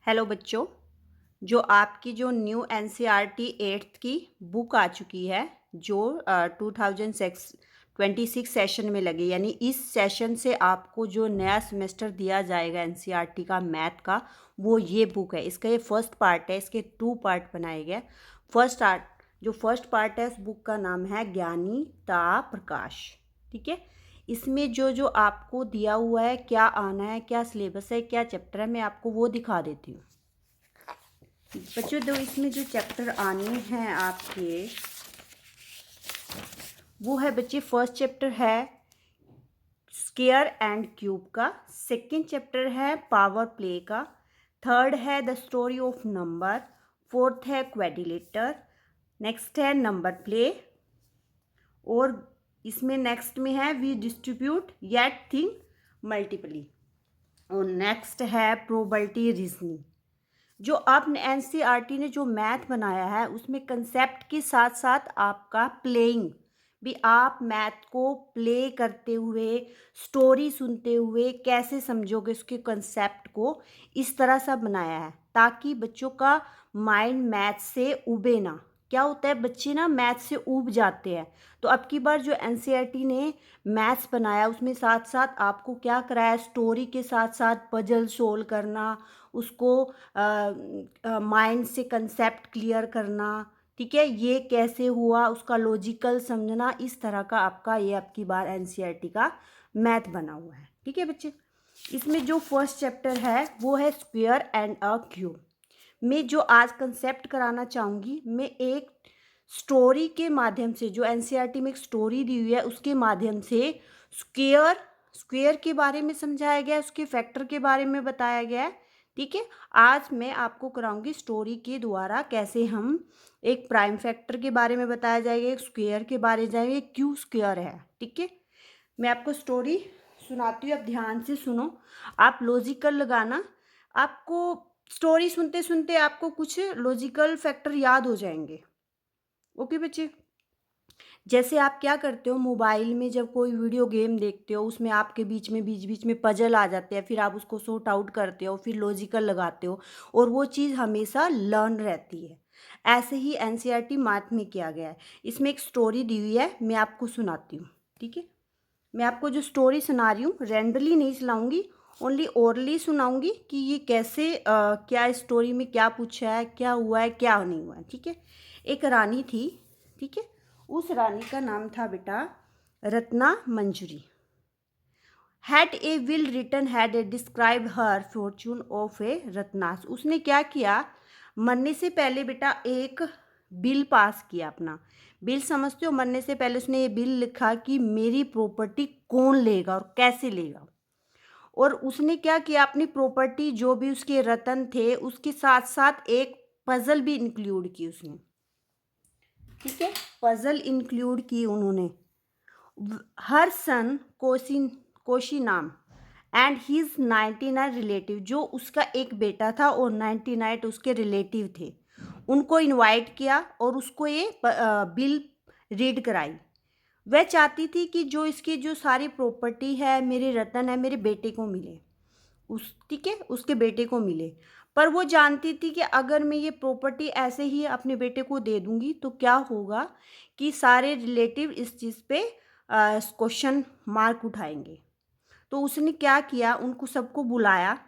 Hello बच्चों। जो आपकी जो न्यू एनसीईआरटी एट्थ की बुक आ चुकी है, जो 2026 सेशन में लगी, यानी इस सेशन से आपको जो नया सेमेस्टर दिया जाएगा एनसीईआरटी का मैथ का, वो ये बुक है। इसका ये फर्स्ट पार्ट है, इसके 2 पार्ट बनाए गए। फर्स्ट पार्ट है, उस बुक का नाम है ज्ञानी ता प्रकाश। ठीक है। इसमें जो जो आपको दिया हुआ है, क्या आना है, क्या सिलेबस है, क्या चैप्टर है, मैं आपको वो दिखा देती हूँ बच्चों। तो इसमें जो चैप्टर आने हैं आपके, वो है बच्चे, फर्स्ट चैप्टर है स्क्वायर एंड क्यूब का, सेकंड चैप्टर है पावर प्ले का, थर्ड है the story of number, fourth है क्वेडिलेटर, नेक्स्ट है नंबर प्ले, और इसमें नेक्स्ट में है वी डिस्ट्रीब्यूट येट थिंक मल्टीपली, और नेक्स्ट है प्रोबेबिलिटी रीजनिंग। जो आपने एनसीईआरटी ने जो मैथ बनाया है, उसमें कंसेप्ट के साथ साथ आपका प्लेइंग भी, आप मैथ को प्ले करते हुए, स्टोरी सुनते हुए कैसे समझोगे उसके कंसेप्ट को, इस तरह सा बनाया है ताकि बच्चों का माइंड मैथ से उबे ना। क्या होता है, बच्चे ना मैथ से ऊब जाते हैं। तो अब की बार जो एनसीईआरटी ने मैथ्स बनाया, उसमें साथ साथ आपको क्या कराया, स्टोरी के साथ साथ पजल सोल्व करना, उसको माइंड से कंसेप्ट क्लियर करना। ठीक है, ये कैसे हुआ उसका लॉजिकल समझना, इस तरह का आपका ये आपकी बार एनसीईआरटी का मैथ बना हुआ है। ठीक है बच्चे। इसमें जो फर्स्ट चैप्टर है वो है स्क्वायर एंड अ क्यूब। मैं जो आज कंसेप्ट कराना चाहूँगी, मैं एक स्टोरी के माध्यम से, जो एनसीईआरटी में एक स्टोरी दी हुई है उसके माध्यम से स्क्वायर स्क्वायर के बारे में समझाया गया है, उसके फैक्टर के बारे में बताया गया है। ठीक है, आज मैं आपको कराऊंगी स्टोरी के द्वारा कैसे हम एक प्राइम फैक्टर के बारे में बताया जाएगा, एक स्क्वायर के बारे में जाएंगे, क्यू स्क्वायर है। ठीक है, मैं आपको स्टोरी सुनाती हूँ, आप ध्यान से सुनो, आप लॉजिकल लगाना। आपको स्टोरी सुनते सुनते आपको कुछ लॉजिकल फैक्टर याद हो जाएंगे। ओके बच्चे। जैसे आप क्या करते हो, मोबाइल में जब कोई वीडियो गेम देखते हो, उसमें आपके बीच बीच में पजल आ जाते हैं, फिर आप उसको सॉर्ट आउट करते हो, फिर लॉजिकल लगाते हो, और वो चीज़ हमेशा लर्न रहती है। ऐसे ही एनसीईआरटी मैथ में किया गया है। इसमें एक स्टोरी दी हुई है, मैं आपको सुनाती हूँ। ठीक है, मैं आपको जो स्टोरी सुना रही हूँ रेंडली नहीं सुनाऊंगी, ओनली ओरली सुनाऊंगी कि ये कैसे क्या स्टोरी में क्या पूछा है, क्या हुआ है, क्या नहीं हुआ है। ठीक है। एक रानी थी। ठीक है, उस रानी का नाम था बेटा Ratna Manjari. Had a will written had a describe her fortune of a रत्नास। उसने क्या किया, मरने से पहले बेटा एक बिल पास किया अपना। बिल समझते हो, मरने से पहले उसने ये बिल लिखा कि मेरी प्रॉपर्टी कौन लेगा और कैसे लेगा। और उसने क्या किया, अपनी प्रॉपर्टी जो भी उसके रतन थे उसके साथ साथ एक पजल भी इंक्लूड की उसने। ठीक है, पजल इंक्लूड की उन्होंने। हर सन कोशी नाम एंड हीज 99 रिलेटिव, जो उसका एक बेटा था और 99 उसके रिलेटिव थे, उनको इनवाइट किया और उसको ये बिल रीड कराई। वह चाहती थी कि जो इसकी जो सारी प्रॉपर्टी है, मेरे रतन है, मेरे बेटे को मिले। ठीक है, उसके बेटे को मिले। पर वो जानती थी कि अगर मैं ये प्रॉपर्टी ऐसे ही अपने बेटे को दे दूंगी तो क्या होगा कि सारे रिलेटिव इस चीज़ पे क्वेश्चन मार्क उठाएंगे। तो उसने क्या किया, उनको सबको बुलाया।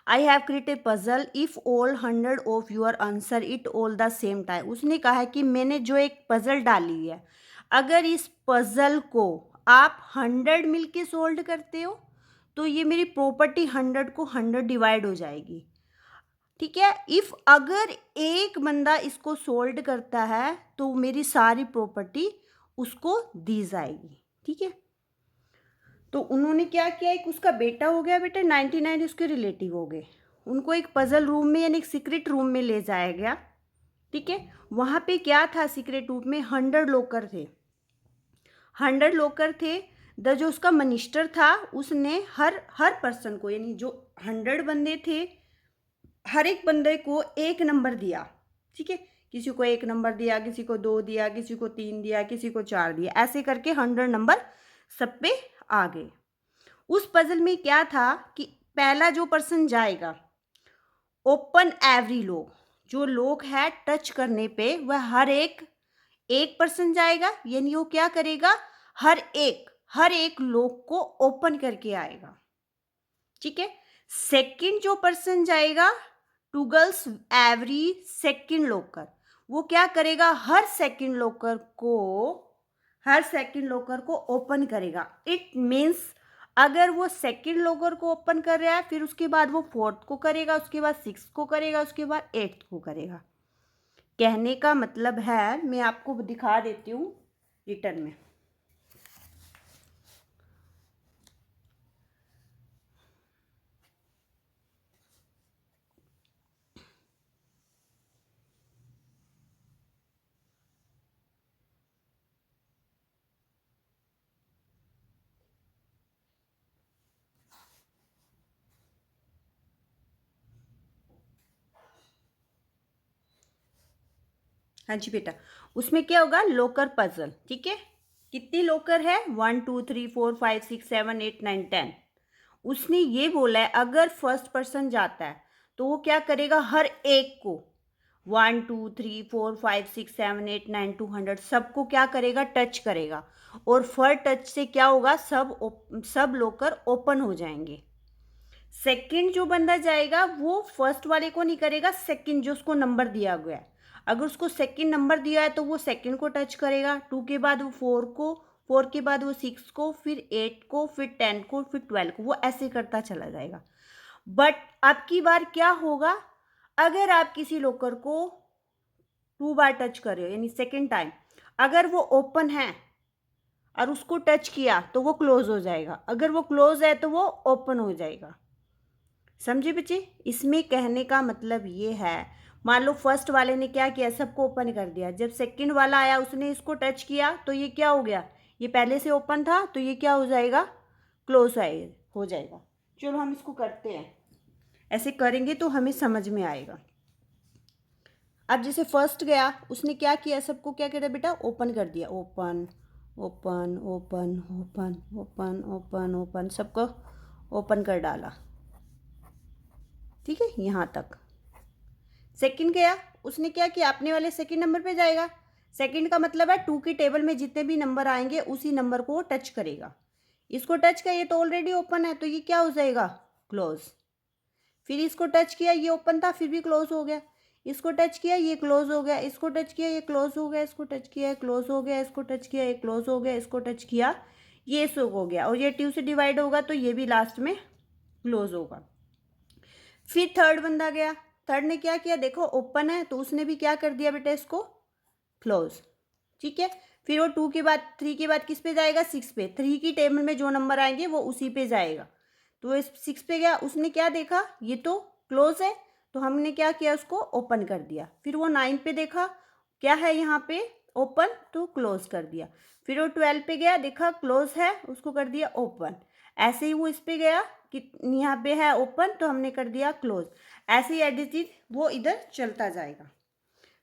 I have created puzzle if all 100 of your answer it all the same time. उसने कहा है कि मैंने जो एक पजल डाली है, अगर इस पजल को आप 100 मिलके सोल्व करते हो तो ये मेरी प्रॉपर्टी 100 को 100 डिवाइड हो जाएगी। ठीक है, इफ अगर एक बंदा इसको सोल्व करता है तो मेरी सारी प्रॉपर्टी उसको दी जाएगी। ठीक है, तो उन्होंने क्या किया, एक उसका बेटा हो गया बेटा, 99 उसके रिलेटिव हो गए। उनको एक पजल रूम में यानी एक सीक्रेट रूम में ले जाया गया। ठीक है, वहाँ पे क्या था, सीक्रेट रूम में 100 लॉकर थे। 100 लॉकर थे। द जो उसका मिनिस्टर था उसने हर पर्सन को, यानी जो 100 बंदे थे, हर एक बंदे को एक नंबर दिया। ठीक है, किसी को 1 नंबर दिया, किसी को 2 दिया, किसी को 3 दिया, किसी को 4 दिया, ऐसे करके 100 नंबर सब पे आ गए। उस पजल में क्या था कि पहला जो पर्सन जाएगा ओपन एवरी लॉक, जो लॉक है टच करने पे वह हर एक 1% जाएगा, यानी वो क्या करेगा, हर एक लॉक को ओपन करके आएगा। ठीक है। सेकंड जो पर्सन जाएगा, टूगल्स एवरी सेकंड लॉकर, वो क्या करेगा, हर सेकंड लॉकर को ओपन करेगा। इट मीन्स अगर वो सेकंड लॉकर को ओपन कर रहा है, फिर उसके बाद वो फोर्थ को करेगा, उसके बाद सिक्स्थ को करेगा, उसके बाद एट्थ को करेगा। कहने का मतलब है, मैं आपको दिखा देती हूँ रिटर्न में। हाँ जी बेटा, उसमें क्या होगा, लोकर पजल। ठीक है। कितनी लोकर है, 1 2 3 4 5 6 7 8 9 10। उसने ये बोला है अगर फर्स्ट पर्सन जाता है तो वो क्या करेगा, हर एक को 1 2 3 4 5 6 7 8 9 200 सबको क्या करेगा, टच करेगा। और फर्स्ट टच से क्या होगा, सब लोकर ओपन हो जाएंगे। सेकंड जो बंदा जाएगा वो फर्स्ट वाले को नहीं करेगा, सेकंड जो उसको नंबर दिया गया है, अगर उसको सेकंड नंबर दिया है तो वो सेकंड को टच करेगा, 2 के बाद वो 4 को, 4 के बाद वो 6 को, फिर 8 को, फिर 10 को, फिर 12 को, वो ऐसे करता चला जाएगा। बट अब की बार क्या होगा, अगर आप किसी लोकर को 2 बार टच कर रहे हो, यानी सेकेंड टाइम, अगर वो ओपन है और उसको टच किया तो वो क्लोज हो जाएगा, अगर वो क्लोज है तो वो ओपन हो जाएगा। समझे बच्चे, इसमें कहने का मतलब ये है, मान लो फर्स्ट वाले ने क्या किया, सबको ओपन कर दिया, जब सेकंड वाला आया उसने इसको टच किया तो ये क्या हो गया, ये पहले से ओपन था तो ये क्या हो जाएगा, क्लोज हो जाएगा। चलो हम इसको करते हैं, ऐसे करेंगे तो हमें समझ में आएगा। अब जैसे फर्स्ट गया, उसने क्या किया, सबको क्या किया बेटा, ओपन कर दिया, open open open open open open open, सबको ओपन कर डाला। ठीक है, यहाँ तक। सेकंड गया, उसने क्या किया, अपने वाले सेकंड नंबर पे जाएगा। सेकंड का मतलब है 2 की टेबल में जितने भी नंबर आएंगे उसी नंबर को वो टच करेगा। इसको टच किया, ये तो ऑलरेडी ओपन है तो ये क्या हो जाएगा, क्लोज। फिर इसको टच किया, ये ओपन था फिर भी क्लोज हो गया। इसको टच किया, ये क्लोज हो गया। इसको टच किया, ये क्लोज हो गया। इसको टच किया, ये क्लोज हो गया। इसको टच किया, ये क्लोज हो गया। इसको टच किया, ये सो हो गया। और ये 2 से डिवाइड होगा तो ये भी लास्ट में क्लोज होगा। फिर थर्ड बंदा गया, थर्ड ने क्या किया, देखो ओपन है तो उसने भी क्या कर दिया बेटा, इसको क्लोज। ठीक है। फिर वो 2 के बाद 3 के बाद किस पे जाएगा, 6 पे। 3 की टेबल में जो नंबर आएंगे वो उसी पे जाएगा। तो इस 6 पे गया, उसने क्या देखा, ये तो क्लोज है, तो हमने क्या किया, उसको ओपन कर दिया। फिर वो 9 पे देखा, क्या है यहाँ पे, ओपन, तो क्लोज कर दिया। फिर वो 12 पे गया, देखा क्लोज है, उसको कर दिया ओपन। ऐसे ही वो इस पे गया कि यहाँ पे है ओपन, तो हमने कर दिया क्लोज। ऐसे ही एडिटिव वो इधर चलता जाएगा।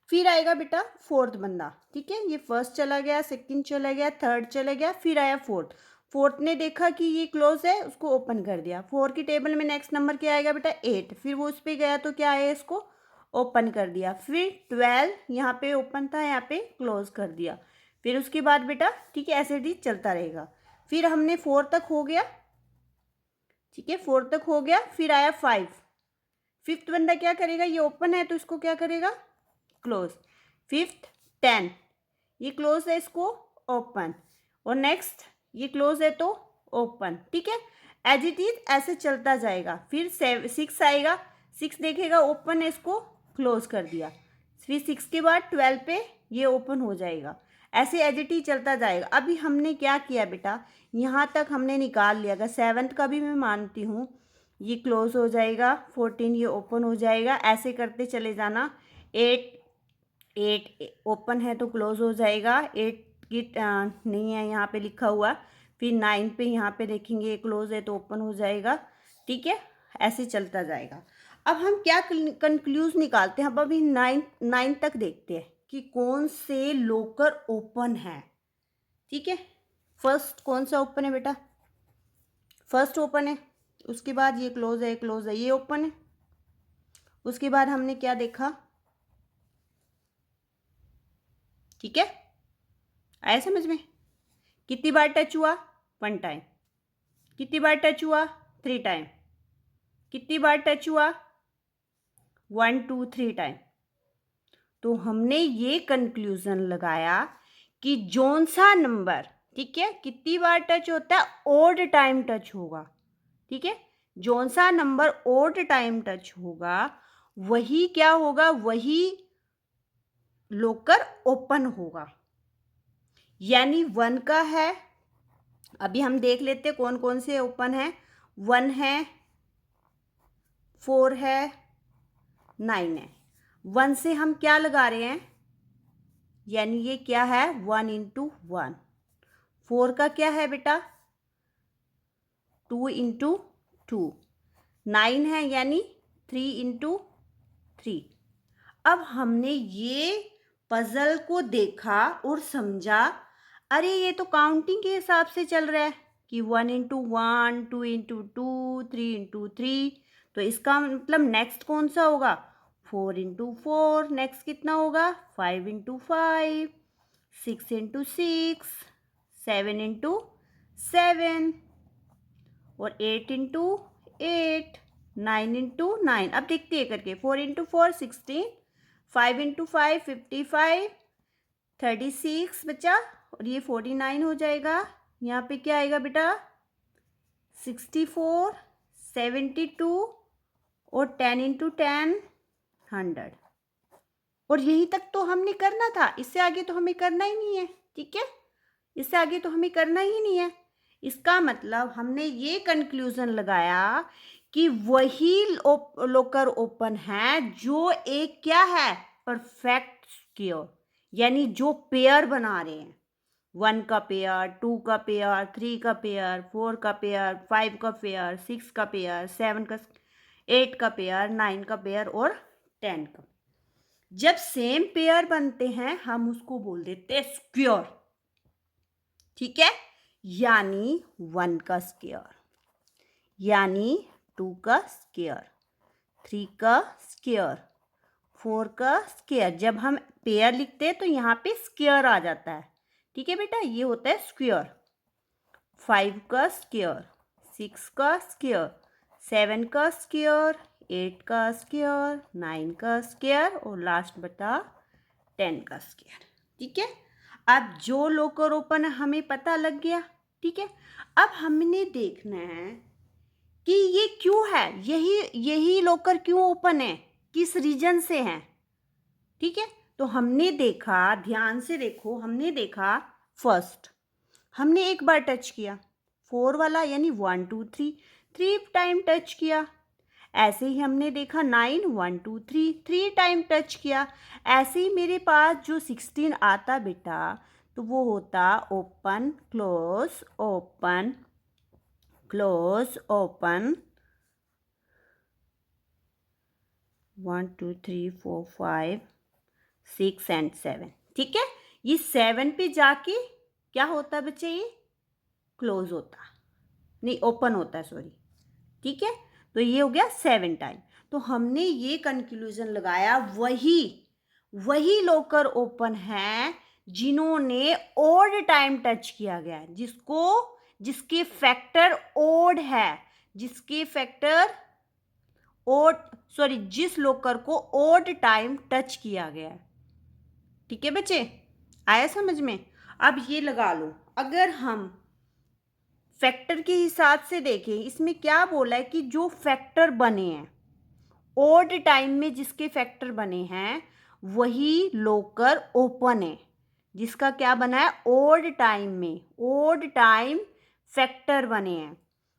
फिर आएगा बेटा फोर्थ बंदा। ठीक है, ये फर्स्ट चला गया, सेकंड चला गया, थर्ड चला गया, फिर आया फोर्थ। फोर्थ ने देखा कि ये क्लोज है, उसको ओपन कर दिया। 4 की टेबल में नेक्स्ट नंबर क्या आएगा बेटा, 8। फिर वो उस पर गया तो क्या आया, इसको ओपन कर दिया। फिर 12 यहाँ पे ओपन था, यहाँ पे क्लोज कर दिया। फिर उसके बाद बेटा, ठीक है, ऐसे ही चलता रहेगा। फिर हमने 4 तक हो गया। ठीक है, 4 तक हो गया। फिर आया 5। फिफ्थ बंदा क्या करेगा, ये ओपन है तो इसको क्या करेगा, क्लोज। फिफ्थ 10, ये क्लोज है, इसको ओपन। और नेक्स्ट ये क्लोज है तो ओपन। ठीक है, एज इट इज ऐसे चलता जाएगा। फिर 6 आएगा, 6 देखेगा ओपन है, इसको क्लोज कर दिया। फिर 6 के बाद 12 पे ये ओपन हो जाएगा। ऐसे एज इट इज चलता जाएगा। अभी हमने क्या किया बेटा, यहाँ तक हमने निकाल लिया। अगर 7th का भी मैं मानती हूँ, ये क्लोज हो जाएगा, 14 ये ओपन हो जाएगा, ऐसे करते चले जाना। 8 ओपन है तो क्लोज हो जाएगा, 8 की नहीं है यहाँ पे लिखा हुआ। फिर 9 पे यहाँ पे देखेंगे क्लोज है तो ओपन हो जाएगा। ठीक है, ऐसे चलता जाएगा। अब हम क्या कंक्लूज निकालते हैं, अब अभी 9 तक देखते हैं कि कौन से लोकर ओपन है। ठीक है, फर्स्ट कौन सा ओपन है बेटा, फर्स्ट ओपन है। उसके बाद ये क्लोज है, क्लोज है, ये ओपन है। उसके बाद हमने क्या देखा, ठीक है, आया समझ में? कितनी बार टच हुआ? 1 टाइम। कितनी बार टच हुआ? 3 टाइम। कितनी बार टच हुआ? 1 2 3 टाइम। तो हमने ये कंक्लूजन लगाया कि जौन सा नंबर, ठीक है, कितनी बार टच होता है? ओड टाइम टच होगा, ठीक है। जौन सा नंबर ओड टाइम टच होगा वही क्या होगा? वही लॉकर ओपन होगा। यानी 1 का है, अभी हम देख लेते कौन कौन से ओपन है। 1 है, 4 है, 9 है। 1 से हम क्या लगा रहे हैं? यानी ये क्या है? 1 इंटू 1। 4 का क्या है बेटा? 2 इंटू 2। 9 है यानी 3 इंटू 3। अब हमने ये पजल को देखा और समझा, अरे ये तो काउंटिंग के हिसाब से चल रहा है कि 1 इंटू 1, 2 इंटू 2, 3 इंटू 3। तो इसका मतलब नेक्स्ट कौन सा होगा? 4 इंटू 4। नेक्स्ट कितना होगा? 5 इंटू 5, 6 इंटू 6, 7 इंटू 7 और 8 इंटू 8, 9 इंटू 9। अब देखते हैं करके। 4 इंटू 4 16, 5 इंटू 5 55, 36 बचा और ये 49 हो जाएगा। यहाँ पे क्या आएगा बेटा? 64, 72 और 10 इंटू 10 100। और यहीं तक तो हमने करना था, इससे आगे तो हमें करना ही नहीं है, ठीक है। इससे आगे तो हमें करना ही नहीं है। इसका मतलब हमने ये कंक्लूजन लगाया कि वही लॉकर ओपन है जो एक क्या है? परफेक्ट स्क्वायर, यानी जो पेयर बना रहे हैं। 1 का पेयर, 2 का पेयर, 3 का पेयर, 4 का पेयर, 5 का पेयर, 6 का पेयर, 7 का, 8 का पेयर, 9 का पेयर और 10 का। जब सेम पेयर बनते हैं हम उसको बोल देते हैं स्क्वायर, ठीक है। यानी 1 का स्क्वायर, यानी 2 का स्क्वायर, 3 का स्क्वायर, 4 का स्क्वायर। जब हम पेयर लिखते हैं तो यहाँ पे स्क्वायर आ जाता है, ठीक है बेटा, ये होता है स्क्वायर। 5 का स्क्वायर, 6 का स्क्वायर, 7 का स्क्वायर, 8 का स्क्वायर, 9 का स्क्वायर और लास्ट बता 10 का स्क्वायर, ठीक है। अब जो लॉकर ओपन है हमें पता लग गया, ठीक है। अब हमने देखना है कि ये क्यों है, यही लॉकर क्यों ओपन है, किस रीजन से है, ठीक है। तो हमने देखा, ध्यान से देखो, हमने देखा फर्स्ट हमने एक बार टच किया 4 वाला, यानी 1 2 3, 3 टाइम टच किया। ऐसे ही हमने देखा 9 1 2 3, 3 टाइम टच किया। ऐसे ही मेरे पास जो 16 आता बेटा, तो वो होता open close open close open 1 2 3 4 5 6 and 7, ठीक है। ये 7 पे जाके क्या होता बच्चे? ये क्लोज होता, नहीं ओपन होता है, सॉरी, ठीक है। तो ये हो गया 7 टाइम। तो हमने ये कंक्लूजन लगाया वही लॉकर ओपन है जिन्होंने ओड टाइम टच किया गया है, जिसके फैक्टर ओड है, जिसके फैक्टर ओड, सॉरी, जिस लॉकर को ओड टाइम टच किया गया है, ठीक है बच्चे, आया समझ में? अब ये लगा लो, अगर हम फैक्टर के हिसाब से देखें, इसमें क्या बोला है कि जो फैक्टर बने हैं ओड टाइम में, जिसके फैक्टर बने हैं वही लॉकर ओपन है, जिसका क्या बना है? ओड टाइम में, ओड टाइम फैक्टर बने हैं।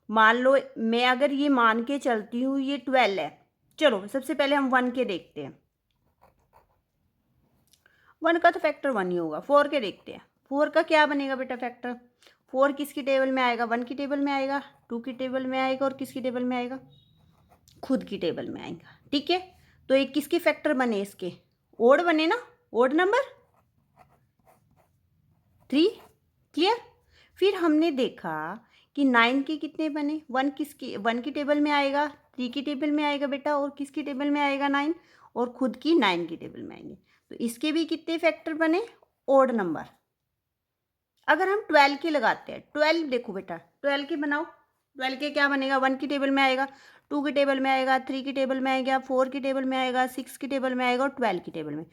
मान लो मैं अगर ये मान के चलती हूँ ये 12 है, चलो सबसे पहले हम 1 के देखते हैं। 1 का तो फैक्टर 1 ही होगा। 4 के देखते हैं, 4 का क्या बनेगा बेटा फैक्टर? 4 किसकी टेबल में आएगा? 1 की टेबल में आएगा, 2 की टेबल में आएगा और किसकी टेबल में आएगा? खुद की टेबल में आएगा, ठीक है। तो एक किसके फैक्टर बने? इसके ओड बने ना, ओड नंबर 3, क्लियर। फिर हमने देखा कि 9 के कितने बने, 1 की टेबल में आएगा, 3 की टेबल में आएगा बेटा, और किसकी टेबल में आएगा 9, और खुद की 9 की टेबल में आएंगे। तो इसके भी कितने फैक्टर बने, ओड नंबर। अगर हम 12 के लगाते हैं, 12 देखो बेटा 12 के बनाओ, 12 के क्या बनेगा, 1 की टेबल में आएगा, 2 की टेबल में आएगा, 3 की टेबल में आएगा, 4 की टेबल में आएगा, 6 की टेबल में आएगा, और 12 की टेबल में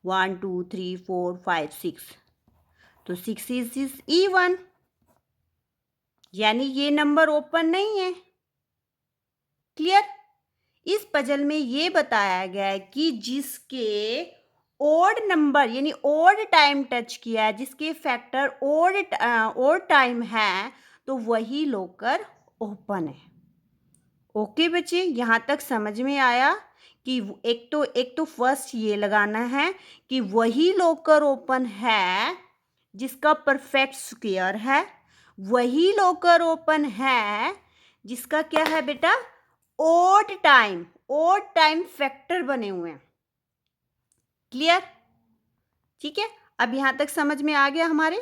1 2 3 4 5 6। तो 6 इज इवन, यानी ये नंबर ओपन नहीं है। क्लियर। इस पजल में ये बताया गया है कि जिसके ओड नंबर यानी ओड टाइम टच किया है, जिसके फैक्टर ओड टाइम है, तो वही लॉकर ओपन है। ओके बच्चे, यहां तक समझ में आया कि एक तो फर्स्ट ये लगाना है कि वही लॉकर ओपन है जिसका परफेक्ट स्क्वायर है, वही लॉकर ओपन है जिसका क्या है बेटा, ओड टाइम फैक्टर बने हुए हैं। क्लियर। ठीक है, अब यहां तक समझ में आ गया हमारे।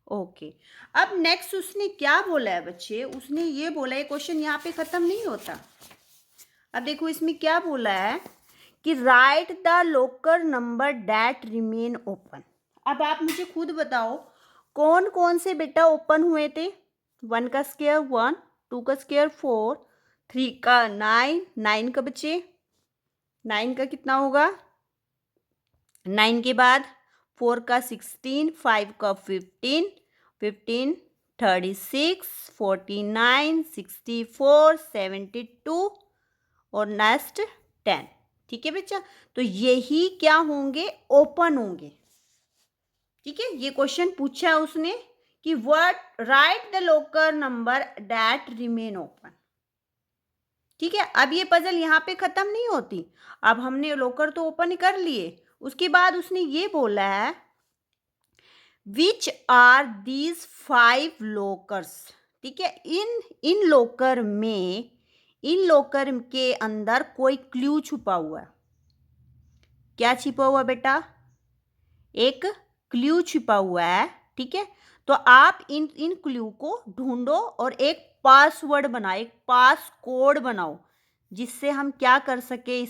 ओके, अब नेक्स्ट उसने क्या बोला है बच्चे, उसने ये बोला है, क्वेश्चन यहाँ पे खत्म नहीं होता। अब देखो इसमें क्या बोला है कि right the locker number that remain open. अब आप मुझे खुद बताओ कौन कौन से बेटा ओपन हुए थे। 1 का स्क्वायर 1, 2 का स्क्वायर 4, 3 का 9, 9 का बच्चे 9 का कितना होगा, 9 के बाद 4 का 16, 5 का 15, 15 36, 49, 64, 72 और नेक्स्ट 10। ठीक है बच्चा, तो यही क्या होंगे, ओपन होंगे। ठीक है, ये क्वेश्चन पूछा है उसने कि what right the locker number that remain open. ठीक है, अब ये पजल यहाँ पे खत्म नहीं होती। अब हमने लॉकर तो ओपन कर लिए, उसके बाद उसने ये बोला है विच आर दीज 5 लॉकर्स। ठीक है, इन लॉकर में, इन लॉकर के अंदर कोई क्लू छुपा हुआ है। क्या छिपा हुआ बेटा, एक क्लू छिपा हुआ है। ठीक है, तो आप इन क्लू को ढूंढो और एक पासवर्ड बनाओ, एक पास कोड बनाओ, जिससे हम क्या कर सके,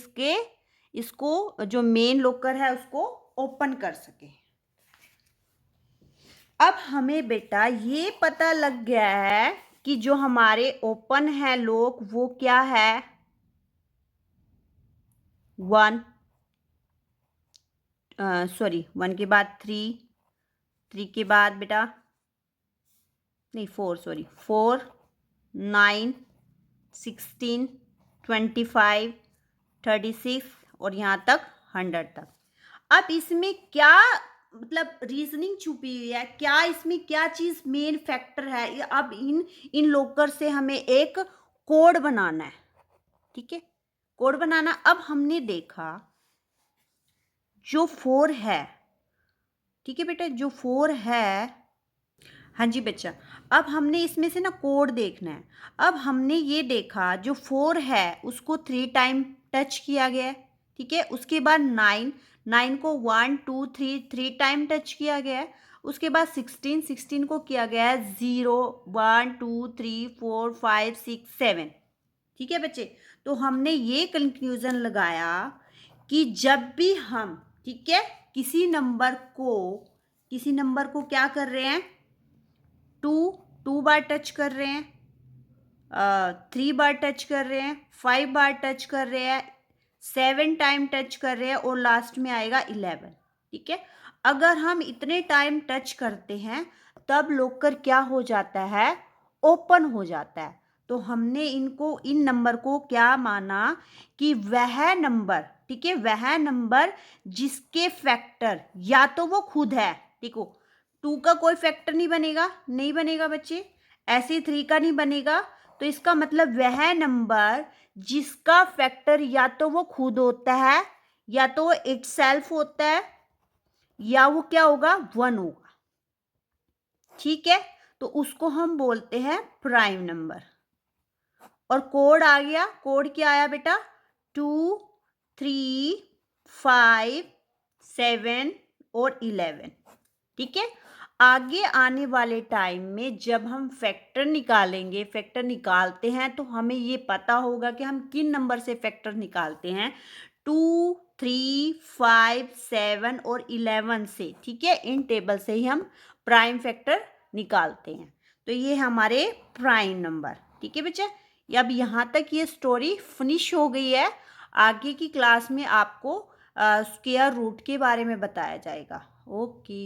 इसको जो मेन लॉकर है उसको ओपन कर सके। अब हमें बेटा ये पता लग गया है कि जो हमारे ओपन है लॉक वो क्या है, 1 1 के बाद 3 के बाद बेटा नहीं 4 9 16 25 36 और यहाँ तक 100 तक। अब इसमें क्या मतलब रीजनिंग छुपी हुई है, क्या इसमें क्या चीज मेन फैक्टर है। अब इन लॉकर से हमें एक कोड बनाना है। ठीक है, कोड बनाना। अब हमने देखा जो 4 है, ठीक है बेटा, जो 4 है, हाँ जी बच्चा, अब हमने इसमें से ना कोड देखना है। अब हमने ये देखा जो 4 है उसको 3 टाइम टच किया गया है। ठीक है, उसके बाद 9 को 1 2 3 टाइम टच किया गया है। उसके बाद 16 को किया गया है 0 1 2 3 4 5 6 7। ठीक है बच्चे, तो हमने ये कंक्लूजन लगाया कि जब भी हम, ठीक है, किसी नंबर को क्या कर रहे हैं, 2 बार टच कर रहे हैं, 3 बार टच कर रहे हैं, 5 बार टच कर रहे हैं, 7 टाइम टच कर रहे हैं और लास्ट में आएगा 11। ठीक है, अगर हम इतने टाइम टच करते हैं तब लॉकर क्या हो जाता है, ओपन हो जाता है। तो हमने इन नंबर को क्या माना कि वह नंबर, ठीक है, वह नंबर जिसके फैक्टर या तो वो खुद है, देखो 2 का कोई फैक्टर नहीं बनेगा बच्चे, ऐसे 3 का नहीं बनेगा। तो इसका मतलब वह नंबर जिसका फैक्टर या तो वो खुद होता है, या तो वो इटसेल्फ होता है, या वो क्या होगा, 1 होगा। ठीक है, तो उसको हम बोलते हैं प्राइम नंबर। और कोड आ गया, कोड क्या आया बेटा, 2 3 5 7 और 11। ठीक है, आगे आने वाले टाइम में जब हम फैक्टर निकालेंगे, फैक्टर निकालते हैं तो हमें ये पता होगा कि हम किन नंबर से फैक्टर निकालते हैं। 2, 3, 5, 7 और 11 से, ठीक है? इन टेबल से ही हम प्राइम फैक्टर निकालते हैं। तो ये हमारे प्राइम नंबर, ठीक है बच्चा? अब यहाँ तक ये स्टोरी फिनिश हो गई है। आगे की क्लास में आपको स्क्वायर रूट के बारे में बताया जाएगा। ओके।